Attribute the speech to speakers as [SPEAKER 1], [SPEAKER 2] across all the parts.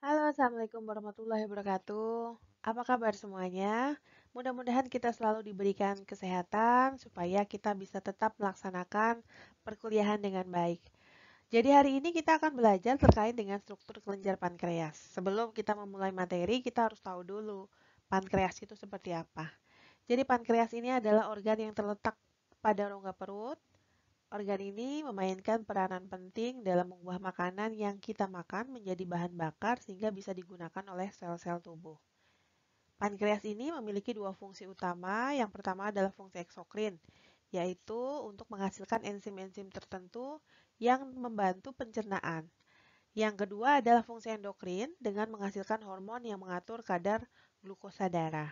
[SPEAKER 1] Halo, Assalamualaikum warahmatullahi wabarakatuh. Apa kabar semuanya? Mudah-mudahan kita selalu diberikan kesehatan supaya kita bisa tetap melaksanakan perkuliahan dengan baik. Jadi hari ini kita akan belajar terkait dengan struktur kelenjar pankreas. Sebelum kita memulai materi, kita harus tahu dulu pankreas itu seperti apa. Jadi pankreas ini adalah organ yang terletak pada rongga perut. Organ ini memainkan peranan penting dalam mengubah makanan yang kita makan menjadi bahan bakar sehingga bisa digunakan oleh sel-sel tubuh. Pankreas ini memiliki dua fungsi utama. Yang pertama adalah fungsi eksokrin, yaitu untuk menghasilkan enzim-enzim tertentu yang membantu pencernaan. Yang kedua adalah fungsi endokrin dengan menghasilkan hormon yang mengatur kadar glukosa darah.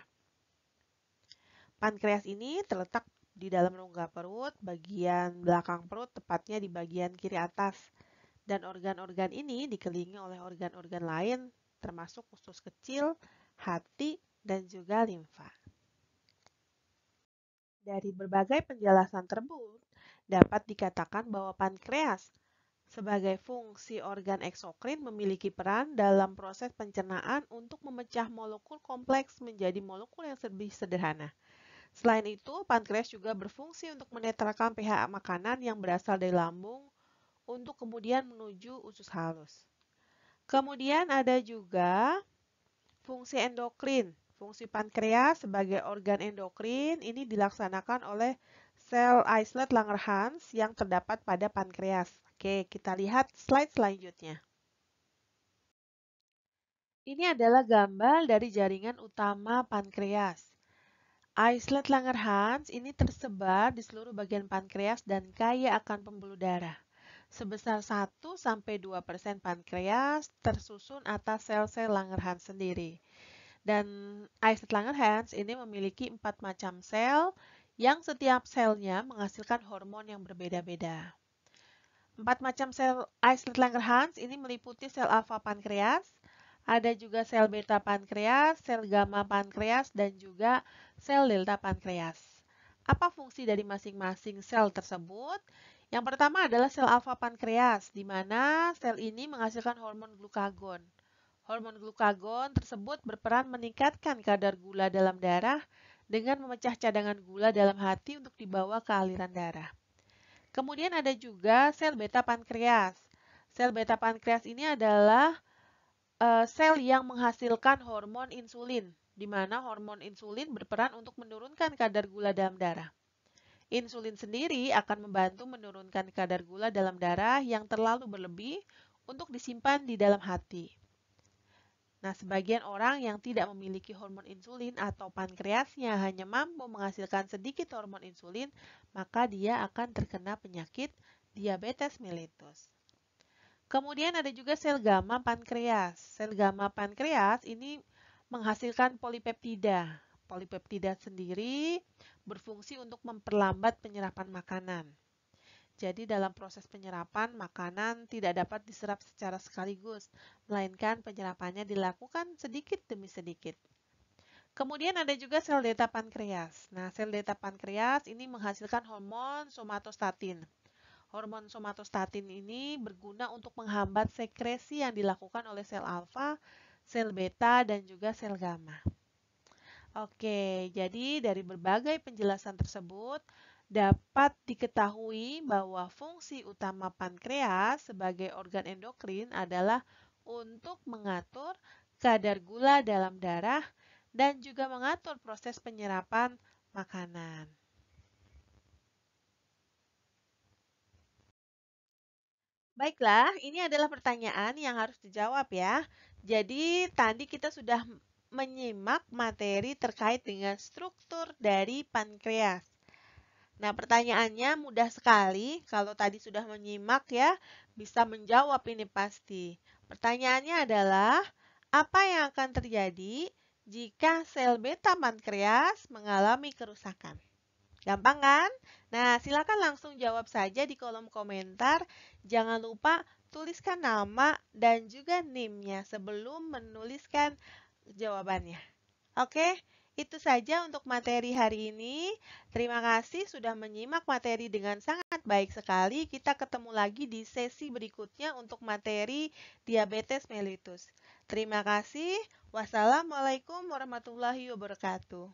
[SPEAKER 1] Pankreas ini terletak di dalam rongga perut, bagian belakang perut, tepatnya di bagian kiri atas. Dan organ-organ ini dikelilingi oleh organ-organ lain, termasuk usus kecil, hati, dan juga limfa. Dari berbagai penjelasan tersebut, dapat dikatakan bahwa pankreas sebagai fungsi organ eksokrin memiliki peran dalam proses pencernaan untuk memecah molekul kompleks menjadi molekul yang lebih sederhana. Selain itu, pankreas juga berfungsi untuk menetralkan pH makanan yang berasal dari lambung untuk kemudian menuju usus halus. Kemudian ada juga fungsi endokrin. Fungsi pankreas sebagai organ endokrin ini dilaksanakan oleh sel islet Langerhans yang terdapat pada pankreas. Oke, kita lihat slide selanjutnya. Ini adalah gambar dari jaringan utama pankreas. Islet Langerhans ini tersebar di seluruh bagian pankreas dan kaya akan pembuluh darah. Sebesar 1-2% pankreas tersusun atas sel-sel Langerhans sendiri. Dan islet Langerhans ini memiliki 4 macam sel yang setiap selnya menghasilkan hormon yang berbeda-beda. 4 macam sel islet Langerhans ini meliputi sel alfa pankreas, ada juga sel beta pankreas, sel gamma pankreas, dan juga sel delta pankreas. Apa fungsi dari masing-masing sel tersebut? Yang pertama adalah sel alfa pankreas, di mana sel ini menghasilkan hormon glukagon. Hormon glukagon tersebut berperan meningkatkan kadar gula dalam darah dengan memecah cadangan gula dalam hati untuk dibawa ke aliran darah. Kemudian ada juga sel beta pankreas. Sel beta pankreas ini adalah sel yang menghasilkan hormon insulin, di mana hormon insulin berperan untuk menurunkan kadar gula dalam darah. Insulin sendiri akan membantu menurunkan kadar gula dalam darah yang terlalu berlebih untuk disimpan di dalam hati. Nah, sebagian orang yang tidak memiliki hormon insulin atau pankreasnya hanya mampu menghasilkan sedikit hormon insulin, maka dia akan terkena penyakit diabetes mellitus. Kemudian ada juga sel gamma pankreas. Sel gamma pankreas ini menghasilkan polipeptida. Polipeptida sendiri berfungsi untuk memperlambat penyerapan makanan. Jadi dalam proses penyerapan, makanan tidak dapat diserap secara sekaligus, melainkan penyerapannya dilakukan sedikit demi sedikit. Kemudian ada juga sel delta pankreas. Nah, sel delta pankreas ini menghasilkan hormon somatostatin. Hormon somatostatin ini berguna untuk menghambat sekresi yang dilakukan oleh sel alfa, sel beta, dan juga sel gamma. Oke, jadi dari berbagai penjelasan tersebut dapat diketahui bahwa fungsi utama pankreas sebagai organ endokrin adalah untuk mengatur kadar gula dalam darah dan juga mengatur proses penyerapan makanan. Baiklah, ini adalah pertanyaan yang harus dijawab ya. Jadi, tadi kita sudah menyimak materi terkait dengan struktur dari pankreas. Nah, pertanyaannya mudah sekali. Kalau tadi sudah menyimak ya, bisa menjawab ini pasti. Pertanyaannya adalah, apa yang akan terjadi jika sel beta pankreas mengalami kerusakan? Gampang kan? Nah, silakan langsung jawab saja di kolom komentar. Jangan lupa tuliskan nama dan juga NIM-nya sebelum menuliskan jawabannya. Oke, itu saja untuk materi hari ini. Terima kasih sudah menyimak materi dengan sangat baik sekali. Kita ketemu lagi di sesi berikutnya untuk materi diabetes mellitus. Terima kasih. Wassalamualaikum warahmatullahi wabarakatuh.